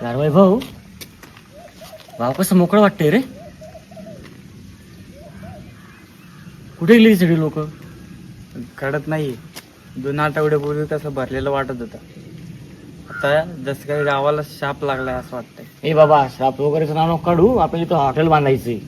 यार वैभव, भाव कसं मोकळं वाटतंय रे. कुठे गेली सगळी लोक? कळत नाही. 2 आठवड्यापूर्वी कसं भरलेलं वाटत होतं. आता जसं काही गावाला शाप लागलाय असं वाटतंय. ए बाबा, श्राप वगैरेचं नाव नको काढू. आपण इथं हॉटेल बांधायचंय.